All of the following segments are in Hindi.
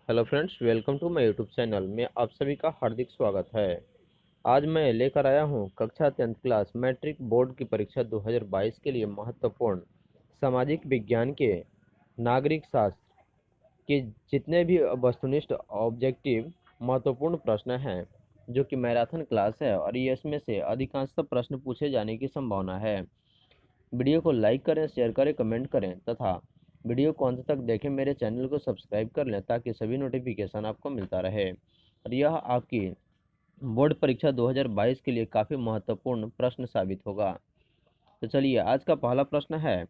Hello friends, welcome to my YouTube channel में आप सभी का हार्दिक स्वागत है। आज मैं लेकर आया हूं कक्षा 10th क्लास मैट्रिक बोर्ड की परीक्षा 2022 के लिए महत्वपूर्ण सामाजिक विज्ञान के नागरिक शास्त्र के जितने भी वस्तुनिष्ठ ऑब्जेक्टिव महत्वपूर्ण प्रश्न हैं, जो कि मैराथन क्लास है और ये इसमें से अधिकांशतः प्रश्न पूछे जाने की संभावना है। वीडियो को लाइक करें, शेयर करें, कमेंट करें तथा वीडियो को अंत तक देखें। मेरे चैनल को सब्सक्राइब कर लें ताकि सभी नोटिफिकेशन आपको मिलता रहे और यह आपकी बोर्ड परीक्षा 2022 के लिए काफ़ी महत्वपूर्ण प्रश्न साबित होगा। तो चलिए, आज का पहला प्रश्न है।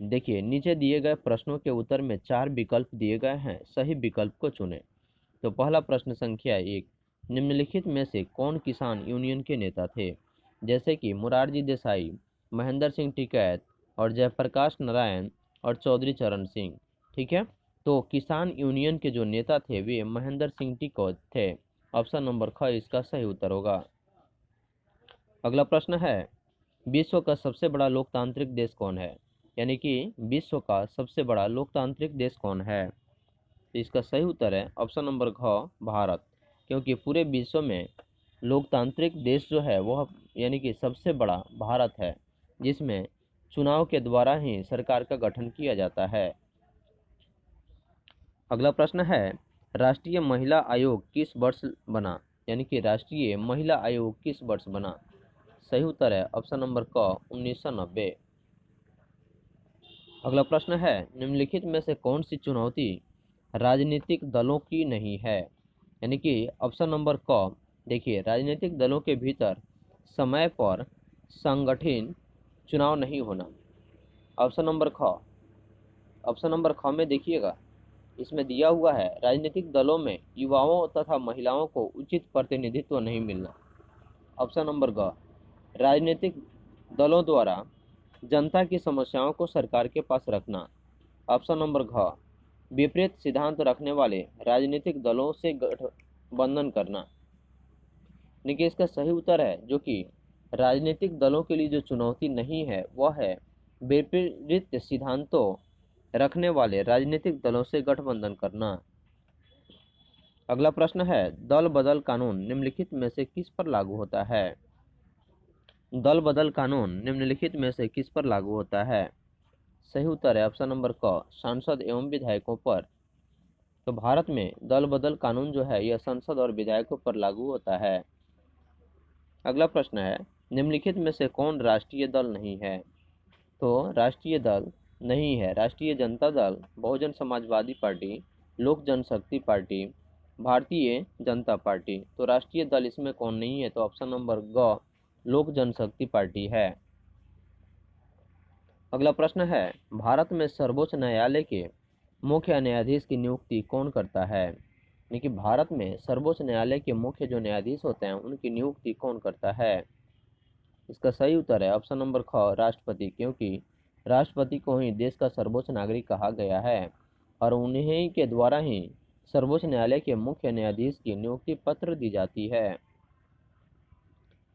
देखिए, नीचे दिए गए प्रश्नों के उत्तर में 4 विकल्प दिए गए हैं, सही विकल्प को चुनें। तो पहला प्रश्न संख्या 1, निम्नलिखित में से कौन किसान यूनियन के नेता थे? जैसे कि मुरारजी देसाई, महेंद्र सिंह टिकैत और जयप्रकाश नारायण और चौधरी चरण सिंह। ठीक है, तो किसान यूनियन के जो नेता थे वे महेंद्र सिंह टिकैत थे। ऑप्शन नंबर ख इसका सही उत्तर होगा। अगला प्रश्न है, विश्व का सबसे बड़ा लोकतांत्रिक देश कौन है? यानी कि विश्व का सबसे बड़ा लोकतांत्रिक देश कौन है? तो इसका सही उत्तर है ऑप्शन नंबर घ, भारत। क्योंकि पूरे विश्व में लोकतांत्रिक देश जो है वह यानी कि सबसे बड़ा भारत है, जिसमें चुनाव के द्वारा ही सरकार का गठन किया जाता है। अगला प्रश्न है, राष्ट्रीय महिला आयोग किस वर्ष बना? यानी कि राष्ट्रीय महिला आयोग किस वर्ष बना? सही उत्तर है ऑप्शन नंबर क, 1990। अगला प्रश्न है, निम्नलिखित में से कौन सी चुनौती राजनीतिक दलों की नहीं है? यानी कि ऑप्शन नंबर क, देखिए, राजनीतिक दलों के भीतर समय पर संगठित चुनाव नहीं होना। ऑप्शन नंबर ख, ऑप्शन नंबर ख में देखिएगा, इसमें दिया हुआ है राजनीतिक दलों में युवाओं तथा महिलाओं को उचित प्रतिनिधित्व नहीं मिलना। ऑप्शन नंबर ग, राजनीतिक दलों द्वारा जनता की समस्याओं को सरकार के पास रखना। ऑप्शन नंबर घ, विपरीत सिद्धांत रखने वाले राजनीतिक दलों से गठबंधन करना। देखिए, इसका सही उत्तर है जो कि राजनीतिक दलों के लिए जो चुनौती नहीं है वह है विपरीत सिद्धांतों रखने वाले राजनीतिक दलों से गठबंधन करना। अगला प्रश्न है, दल बदल कानून निम्नलिखित में से किस पर लागू होता है? दल बदल कानून निम्नलिखित में से किस पर लागू होता है? सही उत्तर है ऑप्शन नंबर क, सांसद एवं विधायकों पर। तो भारत में दल बदल कानून जो है यह संसद और विधायकों पर लागू होता है। अगला प्रश्न है, निम्नलिखित में से कौन राष्ट्रीय दल नहीं है? तो राष्ट्रीय दल नहीं है राष्ट्रीय जनता दल, बहुजन समाजवादी पार्टी, लोक जनशक्ति पार्टी, भारतीय जनता पार्टी। तो राष्ट्रीय दल इसमें कौन नहीं है? तो ऑप्शन नंबर ग, लोक जनशक्ति पार्टी है। अगला प्रश्न है, भारत में सर्वोच्च न्यायालय के मुख्य न्यायाधीश की नियुक्ति कौन करता है? यानी कि भारत में सर्वोच्च न्यायालय के मुख्य जो न्यायाधीश होते हैं उनकी नियुक्ति कौन करता है? इसका सही उत्तर है ऑप्शन नंबर ख, राष्ट्रपति। क्योंकि राष्ट्रपति को ही देश का सर्वोच्च नागरिक कहा गया है और उन्हीं के द्वारा ही सर्वोच्च न्यायालय के मुख्य न्यायाधीश की नियुक्ति पत्र दी जाती है।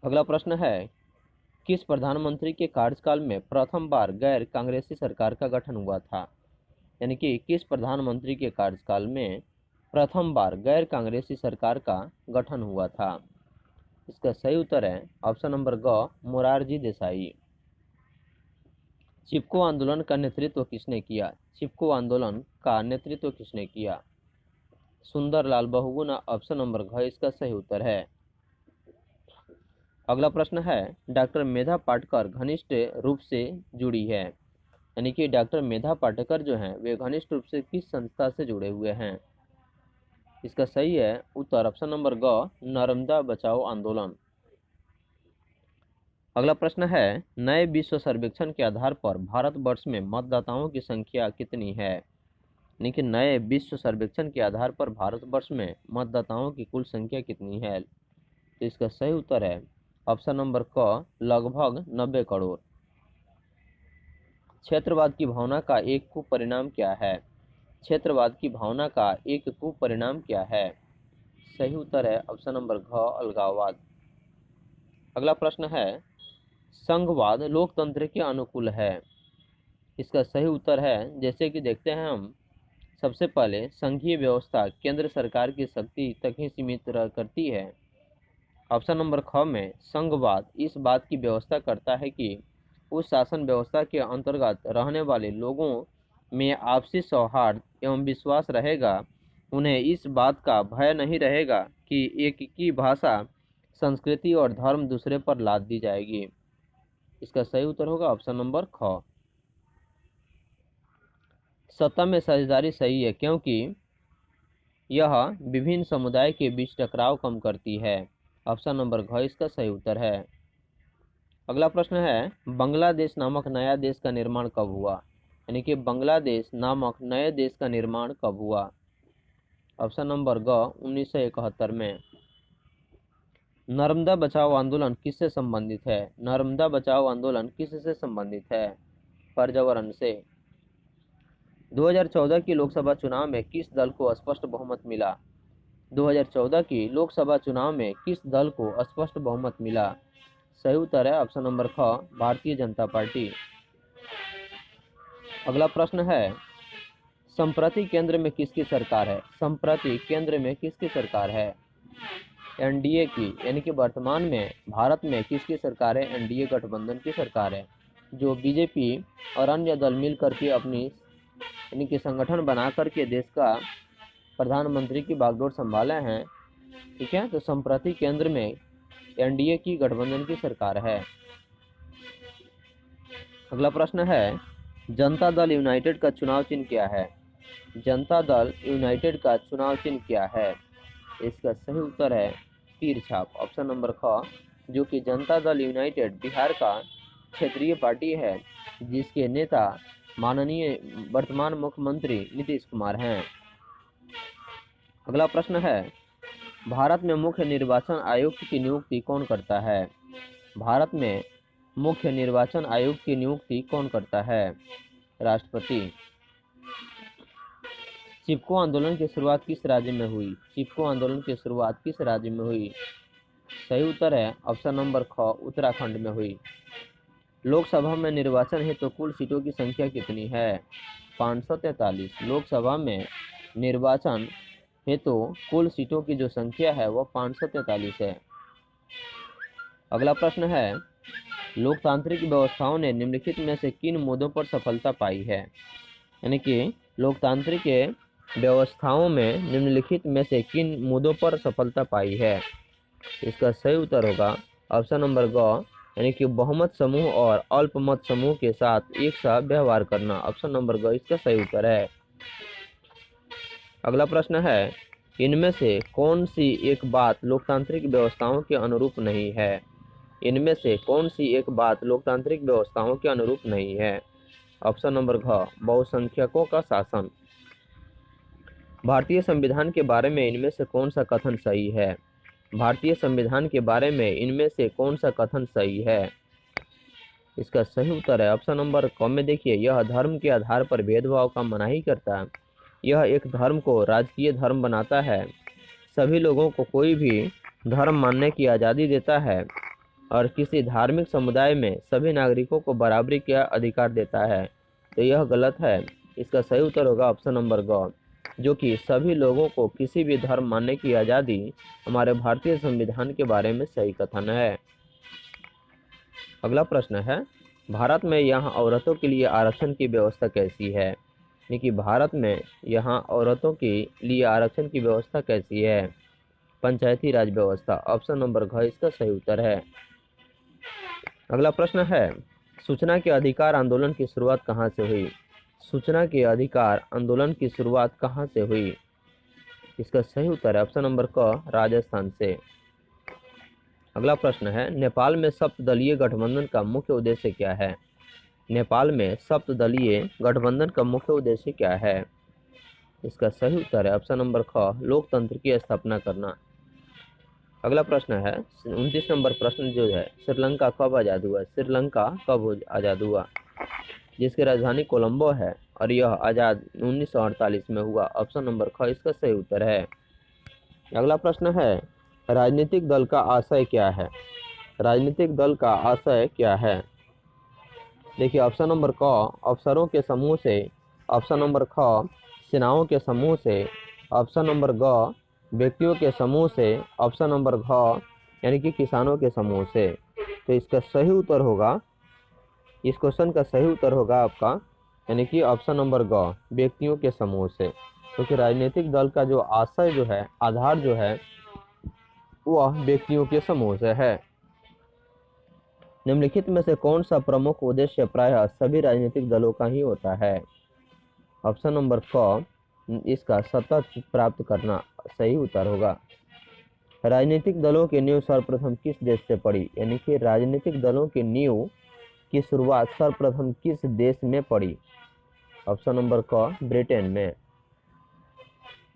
अगला प्रश्न है, किस प्रधानमंत्री के कार्यकाल में प्रथम बार गैर कांग्रेसी सरकार का गठन हुआ था? यानी कि किस प्रधानमंत्री के कार्यकाल में प्रथम बार गैर कांग्रेसी सरकार का गठन हुआ था? इसका सही उत्तर है ऑप्शन नंबर ग, मोरारजी देसाई। चिपको आंदोलन का नेतृत्व किसने किया? चिपको आंदोलन का नेतृत्व किसने किया? सुंदरलाल बहुगुणा। ऑप्शन नंबर घ इसका सही उत्तर है। अगला प्रश्न है, डॉक्टर मेधा पाटकर घनिष्ठ रूप से जुड़ी है? यानी कि डॉक्टर मेधा पाटकर जो हैं वे घनिष्ठ रूप से किस संस्था से जुड़े हुए हैं? इसका सही है उत्तर ऑप्शन नंबर ग, नर्मदा बचाओ आंदोलन। अगला प्रश्न है, नए विश्व सर्वेक्षण के आधार पर भारतवर्ष में मतदाताओं की संख्या कितनी है? यानी कि नए विश्व सर्वेक्षण के आधार पर भारतवर्ष में मतदाताओं की कुल संख्या कितनी है? तो इसका सही उत्तर है ऑप्शन नंबर क, लगभग 90 करोड़। क्षेत्रवाद की भावना का एक कुपरिणाम क्या है? क्षेत्रवाद की भावना का एक कुपरिणाम क्या है? सही उत्तर है ऑप्शन नंबर घ, अलगाववाद। अगला प्रश्न है, संघवाद लोकतंत्र के अनुकूल है? इसका सही उत्तर है, जैसे कि देखते हैं हम, सबसे पहले संघीय व्यवस्था केंद्र सरकार की शक्ति तक ही सीमित करती है। ऑप्शन नंबर ख में संघवाद इस बात की व्यवस्था करता है कि उस शासन व्यवस्था के अंतर्गत रहने वाले लोगों में आपसी सौहार्द एवं विश्वास रहेगा। उन्हें इस बात का भय नहीं रहेगा कि एक की भाषा, संस्कृति और धर्म दूसरे पर लाद दी जाएगी। इसका सही उत्तर होगा ऑप्शन नंबर ख। सत्ता में साझेदारी सही है क्योंकि यह विभिन्न समुदाय के बीच टकराव कम करती है। ऑप्शन नंबर घ इसका सही उत्तर है। अगला प्रश्न है, बांग्लादेश नामक नया देश का निर्माण कब हुआ? यानी कि बांग्लादेश नामक नए देश का निर्माण कब हुआ? ऑप्शन नंबर ग 1971 में। नर्मदा बचाओ आंदोलन किससे संबंधित है? नर्मदा बचाओ आंदोलन किससे संबंधित है? पर्यावरण से। 2014 की लोकसभा चुनाव में किस दल को स्पष्ट बहुमत मिला? 2014 की लोकसभा चुनाव में किस दल को स्पष्ट बहुमत मिला? सही उत्तर है ऑप्शन नंबर ख, भारतीय जनता पार्टी। अगला प्रश्न है, संप्रति केंद्र में किसकी सरकार है? संप्रति केंद्र में किसकी सरकार है? एनडीए की। यानी कि वर्तमान में भारत में किसकी सरकार है? एनडीए गठबंधन की सरकार है, जो बीजेपी और अन्य दल मिलकर के अपनी यानी कि संगठन बना करके देश का प्रधानमंत्री की बागडोर संभाले हैं। ठीक है, तो संप्रति केंद्र में एनडीए की गठबंधन की सरकार है। अगला प्रश्न है, जनता दल यूनाइटेड का चुनाव चिन्ह क्या है? जनता दल यूनाइटेड का चुनाव चिन्ह क्या है? इसका सही उत्तर है तीर छाप, ऑप्शन नंबर ख, जो कि जनता दल यूनाइटेड बिहार का क्षेत्रीय पार्टी है, जिसके नेता माननीय वर्तमान मुख्यमंत्री नीतीश कुमार हैं। अगला प्रश्न है, भारत में मुख्य निर्वाचन आयुक्त की नियुक्ति कौन करता है? भारत में मुख्य निर्वाचन आयुक्त की नियुक्ति कौन करता है? राष्ट्रपति। चिपको आंदोलन की शुरुआत किस राज्य में हुई? चिपको आंदोलन की शुरुआत किस राज्य में हुई? सही उत्तर है ऑप्शन नंबर ख, उत्तराखंड में हुई। लोकसभा में निर्वाचन हेतु कुल सीटों की संख्या कितनी है? 543। लोकसभा में निर्वाचन हेतु कुल सीटों की जो संख्या है वह 543 है। अगला प्रश्न है, लोकतांत्रिक व्यवस्थाओं ने निम्नलिखित में से किन मुद्दों पर सफलता पाई है? यानी कि लोकतांत्रिक व्यवस्थाओं में निम्नलिखित में से किन मुद्दों पर सफलता पाई है? इसका सही उत्तर होगा ऑप्शन नंबर ग, यानी कि बहुमत समूह और अल्पमत समूह के साथ एक साथ व्यवहार करना। ऑप्शन नंबर ग इसका सही उत्तर है। अगला प्रश्न है, इनमें से कौन सी एक बात लोकतांत्रिक व्यवस्थाओं के अनुरूप नहीं है? इनमें से कौन सी एक बात लोकतांत्रिक व्यवस्थाओं के अनुरूप नहीं है? ऑप्शन नंबर घ, बहुसंख्यकों का शासन। भारतीय संविधान के बारे में इनमें से कौन सा कथन सही है? भारतीय संविधान के बारे में इनमें से कौन सा कथन सही है? इसका सही उत्तर है ऑप्शन नंबर क में। देखिए, यह धर्म के आधार पर भेदभाव का मनाही करता है। यह एक धर्म को राजकीय धर्म बनाता है, सभी लोगों को कोई भी धर्म मानने की आज़ादी देता है और किसी धार्मिक समुदाय में सभी नागरिकों को बराबरी का अधिकार देता है। तो यह गलत है। इसका सही उत्तर होगा ऑप्शन नंबर ग, जो कि सभी लोगों को किसी भी धर्म मानने की आज़ादी हमारे भारतीय संविधान के बारे में सही कथन है। अगला प्रश्न है, भारत में यहाँ औरतों के लिए आरक्षण की व्यवस्था कैसी है? यानी कि भारत में यहाँ औरतों के लिए आरक्षण की व्यवस्था कैसी है? पंचायती राज व्यवस्था। ऑप्शन नंबर घ इसका सही उत्तर है। अगला प्रश्न है, सूचना के अधिकार आंदोलन की शुरुआत कहाँ से हुई? सूचना के अधिकार आंदोलन की शुरुआत कहाँ से हुई? इसका सही उत्तर है ऑप्शन नंबर क, राजस्थान से। अगला प्रश्न है, नेपाल में सप्तदलीय गठबंधन का मुख्य उद्देश्य क्या है? नेपाल में सप्तदलीय गठबंधन का मुख्य उद्देश्य क्या है? इसका सही उत्तर है ऑप्शन नंबर ख, लोकतंत्र की स्थापना करना। अगला प्रश्न है 29 नंबर प्रश्न जो है, श्रीलंका कब आज़ाद हुआ? श्रीलंका कब आज़ाद हुआ? जिसकी राजधानी कोलंबो है और यह आज़ाद 1948 में हुआ। ऑप्शन नंबर ख इसका सही उत्तर है। अगला प्रश्न है, राजनीतिक दल का आशय क्या है? राजनीतिक दल का आशय क्या है? देखिए, ऑप्शन नंबर क, अफसरों के समूह से। ऑप्शन नंबर ख, सेनाओं के समूह से, ऑप्शन नंबर ग व्यक्तियों के समूह से, ऑप्शन नंबर घ यानी कि किसानों के समूह से। तो इसका सही उत्तर होगा, इस क्वेश्चन का सही उत्तर होगा आपका यानी कि ऑप्शन नंबर ग व्यक्तियों के समूह से, क्योंकि राजनीतिक दल का जो आशय जो है, आधार जो है, वह व्यक्तियों के समूह से है। निम्नलिखित में से कौन सा प्रमुख उद्देश्य प्रायः सभी राजनीतिक दलों का ही होता है? ऑप्शन नंबर क इसका सत्ता प्राप्त करना सही उत्तर होगा। राजनीतिक दलों की नींव सर्वप्रथम किस देश से पड़ी? यानी कि राजनीतिक दलों की नींव की शुरुआत सर्वप्रथम किस देश में पड़ी? ऑप्शन नंबर क ब्रिटेन में।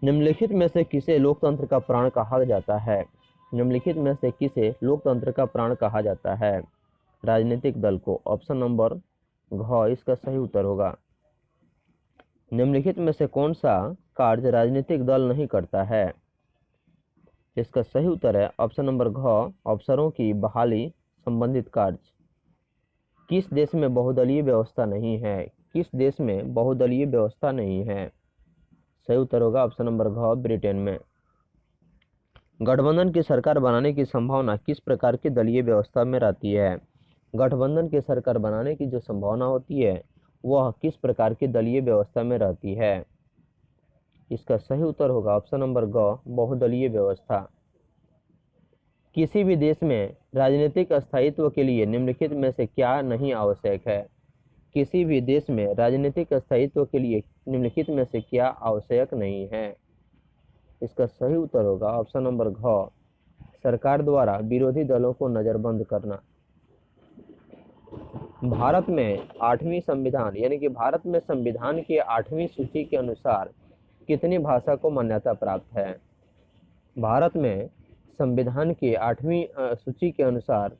निम्नलिखित में से किसे लोकतंत्र का प्राण कहा जाता है? निम्नलिखित में से किसे लोकतंत्र का प्राण कहा जाता है? राजनीतिक दल को। ऑप्शन नंबर घ इसका सही उत्तर होगा। निम्नलिखित में से कौन सा कार्य राजनीतिक दल नहीं करता है? इसका सही उत्तर है ऑप्शन नंबर घ अफसरों की बहाली संबंधित कार्य। किस देश में बहुदलीय व्यवस्था नहीं है? किस देश में बहुदलीय व्यवस्था नहीं है? सही उत्तर होगा ऑप्शन नंबर घ ब्रिटेन में। गठबंधन की सरकार बनाने की संभावना किस प्रकार की दलीय व्यवस्था में रहती है? गठबंधन की सरकार बनाने की जो संभावना होती है वह किस प्रकार की दलीय व्यवस्था में रहती है? इसका सही उत्तर होगा ऑप्शन नंबर ग बहुदलीय व्यवस्था। किसी भी देश में राजनीतिक स्थायित्व के लिए निम्नलिखित में से क्या नहीं आवश्यक है? किसी भी देश में राजनीतिक स्थायित्व के लिए निम्नलिखित में से क्या आवश्यक नहीं है? इसका सही उत्तर होगा ऑप्शन नंबर घ सरकार द्वारा विरोधी दलों को नजरबंद करना। भारत में 8वीं संविधान यानी कि भारत में संविधान की 8वीं सूची के अनुसार कितनी भाषा को मान्यता प्राप्त है? भारत में संविधान की 8वीं सूची के अनुसार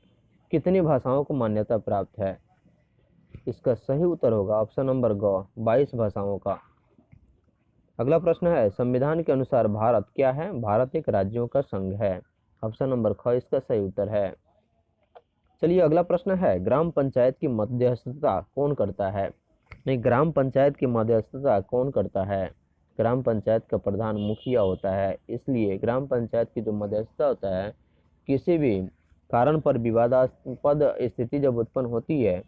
कितनी भाषाओं को मान्यता प्राप्त है? इसका सही उत्तर होगा ऑप्शन नंबर ग 22 भाषाओं का। अगला प्रश्न है, संविधान के अनुसार भारत क्या है? भारत एक राज्यों का संघ है। ऑप्शन नंबर ख इसका सही उत्तर है। चलिए अगला प्रश्न है, ग्राम पंचायत की मध्यस्थता कौन करता है? नहीं, ग्राम पंचायत की मध्यस्थता कौन करता है? ग्राम पंचायत का प्रधान मुखिया होता है, इसलिए ग्राम पंचायत की जो मध्यस्थता होता है, किसी भी कारण पर विवादास्पद स्थिति जब उत्पन्न होती है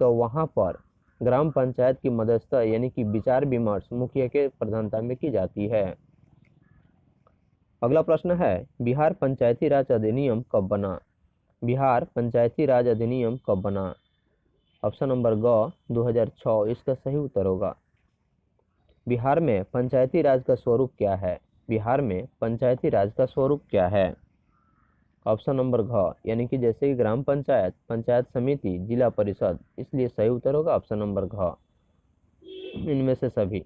तो वहां पर ग्राम पंचायत की मध्यस्थता यानी कि विचार विमर्श मुखिया के प्रधानता में की जाती है। अगला प्रश्न है, बिहार पंचायती राज अधिनियम कब बना? बिहार पंचायती राज अधिनियम कब बना? ऑप्शन नंबर ग 2006 इसका सही उत्तर होगा। बिहार में पंचायती राज का स्वरूप क्या है? बिहार में पंचायती राज का स्वरूप क्या है? ऑप्शन नंबर घ यानी कि जैसे कि ग्राम पंचायत, पंचायत समिति, जिला परिषद, इसलिए सही उत्तर होगा ऑप्शन नंबर घ इनमें से सभी।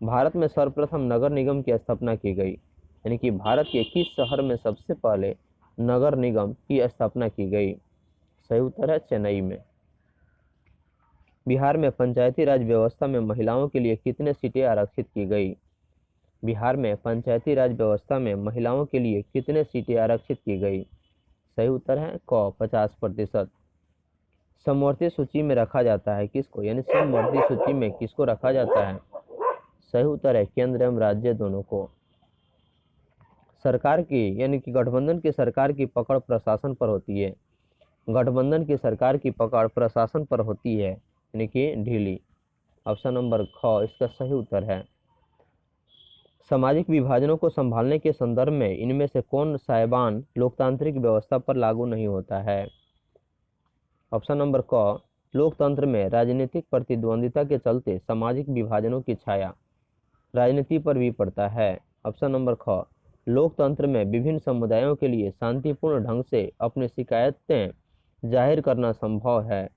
भारत में सर्वप्रथम नगर निगम की स्थापना की गई, यानी कि भारत के किस शहर में सबसे पहले नगर निगम की स्थापना की गई? सही उत्तर है चेन्नई में। बिहार में पंचायती राज व्यवस्था में महिलाओं के लिए कितने सीटें आरक्षित की गई? बिहार में पंचायती राज व्यवस्था में महिलाओं के लिए कितने सीटें आरक्षित की गई? सही उत्तर है क 50%। समवर्ती सूची में रखा जाता है किसको? यानी समवर्ती सूची में किसको रखा जाता है? सही उत्तर है केंद्र एवं राज्य दोनों को। सरकार की यानी कि गठबंधन की सरकार की पकड़ प्रशासन पर होती है। गठबंधन की सरकार की पकड़ प्रशासन पर होती है यानी कि ढीली। ऑप्शन नंबर ख इसका सही उत्तर है। सामाजिक विभाजनों को संभालने के संदर्भ में इनमें से कौन साइबान लोकतांत्रिक व्यवस्था पर लागू नहीं होता है? ऑप्शन नंबर क लोकतंत्र में राजनीतिक प्रतिद्वंदिता के चलते सामाजिक विभाजनों की छाया राजनीति पर भी पड़ता है। ऑप्शन नंबर ख लोकतंत्र में विभिन्न समुदायों के लिए शांतिपूर्ण ढंग से अपनी शिकायतें जाहिर करना संभव है।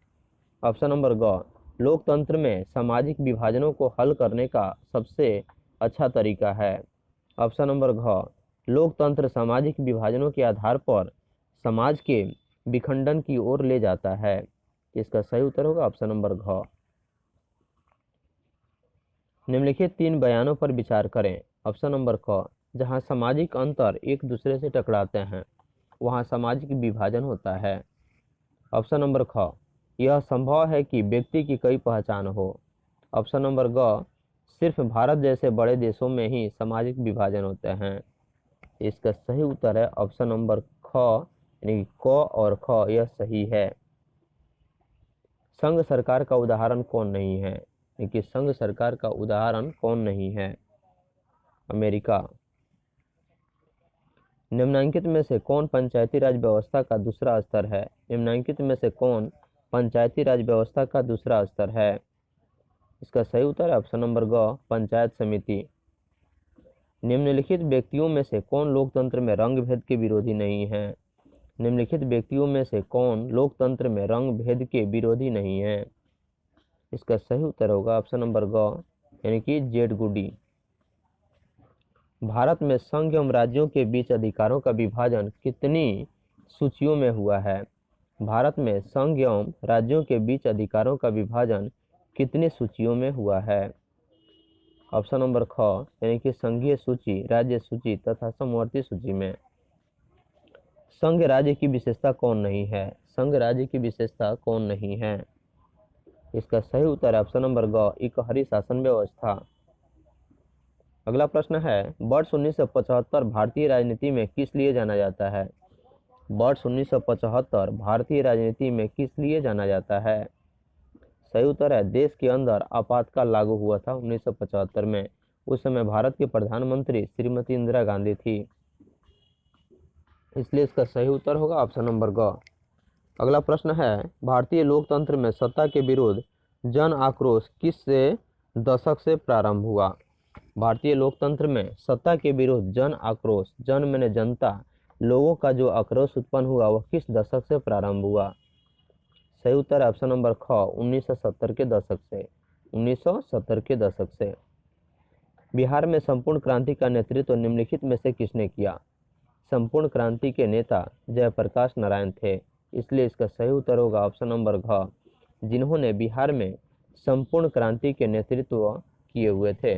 ऑप्शन नंबर ग लोकतंत्र में सामाजिक विभाजनों को हल करने का सबसे अच्छा तरीका है। ऑप्शन नंबर घ लोकतंत्र सामाजिक विभाजनों के आधार पर समाज के विखंडन की ओर ले जाता है। इसका सही उत्तर होगा ऑप्शन नंबर घ। निम्नलिखित 3 बयानों पर विचार करें। ऑप्शन नंबर क जहां सामाजिक अंतर एक दूसरे से टकराते हैं वहां सामाजिक विभाजन होता है। ऑप्शन नंबर ख यह संभव है कि व्यक्ति की कई पहचान हो। ऑप्शन नंबर ग सिर्फ भारत जैसे बड़े देशों में ही सामाजिक विभाजन होते हैं। इसका सही उत्तर है ऑप्शन नंबर ख, यानी क और ख, यह सही है। संघ सरकार का उदाहरण कौन नहीं है? देखिए, संघ सरकार का उदाहरण कौन नहीं है? अमेरिका। निम्नलिखित में से कौन पंचायती राज व्यवस्था का दूसरा स्तर है? निम्नलिखित में से कौन पंचायती राज व्यवस्था का दूसरा स्तर है? इसका सही उत्तर है ऑप्शन नंबर ग, पंचायत समिति। निम्नलिखित व्यक्तियों में से कौन लोकतंत्र में रंग भेद के विरोधी नहीं है? निम्नलिखित व्यक्तियों में से कौन लोकतंत्र में रंग भेद के विरोधी नहीं है? इसका सही उत्तर होगा ऑप्शन नंबर ग, यानी कि जेड गुडी। भारत में संघ एवं राज्यों के बीच अधिकारों का विभाजन कितनी सूचियों में हुआ है? भारत में संघ एवं राज्यों के बीच अधिकारों का विभाजन कितनी सूचियों में हुआ है? ऑप्शन नंबर ख, यानी कि संघीय सूची, राज्य सूची तथा समवर्ती सूची में। संघ राज्य की विशेषता कौन नहीं है? संघ राज्य की विशेषता कौन नहीं है? इसका सही उत्तर है ऑप्शन नंबर ग, इकहरी शासन व्यवस्था। अगला प्रश्न है, वर्ष 1975 भारतीय राजनीति में किस लिए जाना जाता है? वर्ष 1975 भारतीय राजनीति में किस लिए जाना जाता है? सही उत्तर है, देश के अंदर आपातकाल लागू हुआ था 1975 में। उस समय भारत के प्रधानमंत्री श्रीमती इंदिरा गांधी थी, इसलिए इसका सही उत्तर होगा ऑप्शन नंबर ग। अगला प्रश्न है, भारतीय लोकतंत्र में सत्ता के विरुद्ध जन आक्रोश किस दशक से प्रारंभ हुआ? भारतीय लोकतंत्र में सत्ता के विरुद्ध जन आक्रोश, जन माने जनता, लोगों का जो आक्रोश उत्पन्न हुआ वह किस दशक से प्रारंभ हुआ? सही उत्तर है ऑप्शन नंबर ख, 1970 के दशक से। 1970 के दशक से। बिहार में संपूर्ण क्रांति का नेतृत्व निम्नलिखित में से किसने किया? संपूर्ण क्रांति के नेता जयप्रकाश नारायण थे, इसलिए इसका सही उत्तर होगा ऑप्शन नंबर घ, जिन्होंने बिहार में संपूर्ण क्रांति के नेतृत्व किए हुए थे।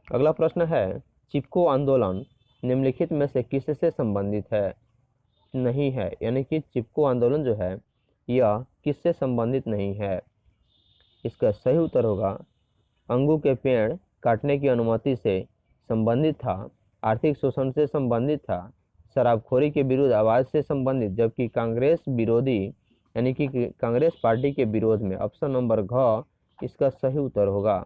अगला प्रश्न है, चिपको आंदोलन निम्नलिखित में से किससे संबंधित है? नहीं है, यानी कि चिपको आंदोलन जो है यह किससे संबंधित नहीं है? इसका सही उत्तर होगा, अंगू के पेड़ काटने की अनुमति से संबंधित था, आर्थिक शोषण से संबंधित था, शराबखोरी के विरुद्ध आवाज से संबंधित, जबकि कांग्रेस विरोधी यानी कि कांग्रेस पार्टी के विरोध में। ऑप्शन नंबर घ इसका सही उत्तर होगा।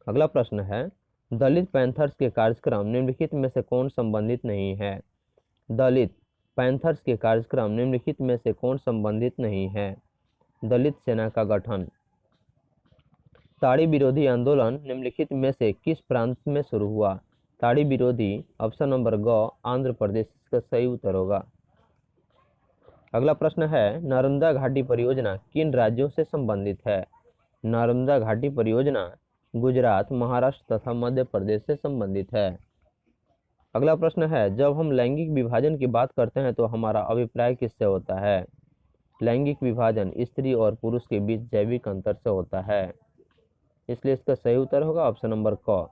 अगला प्रश्न है, दलित पैंथर्स के कार्यक्रम निम्नलिखित में से कौन संबंधित नहीं है? दलित पैंथर्स के कार्यक्रम निम्नलिखित में से कौन संबंधित नहीं है? दलित सेना का गठन। ताड़ी विरोधी आंदोलन निम्नलिखित में से किस प्रांत में शुरू हुआ? ताड़ी विरोधी, ऑप्शन नंबर ग, आंध्र प्रदेश, इसका सही उत्तर होगा। अगला प्रश्न है, नर्मदा घाटी परियोजना किन राज्यों से संबंधित है? नर्मदा घाटी परियोजना गुजरात, महाराष्ट्र तथा मध्य प्रदेश से संबंधित है। अगला प्रश्न है, जब हम लैंगिक विभाजन की बात करते हैं तो हमारा अभिप्राय किससे होता है? लैंगिक विभाजन स्त्री और पुरुष के बीच जैविक अंतर से होता है, इसलिए इसका सही उत्तर होगा ऑप्शन नंबर क,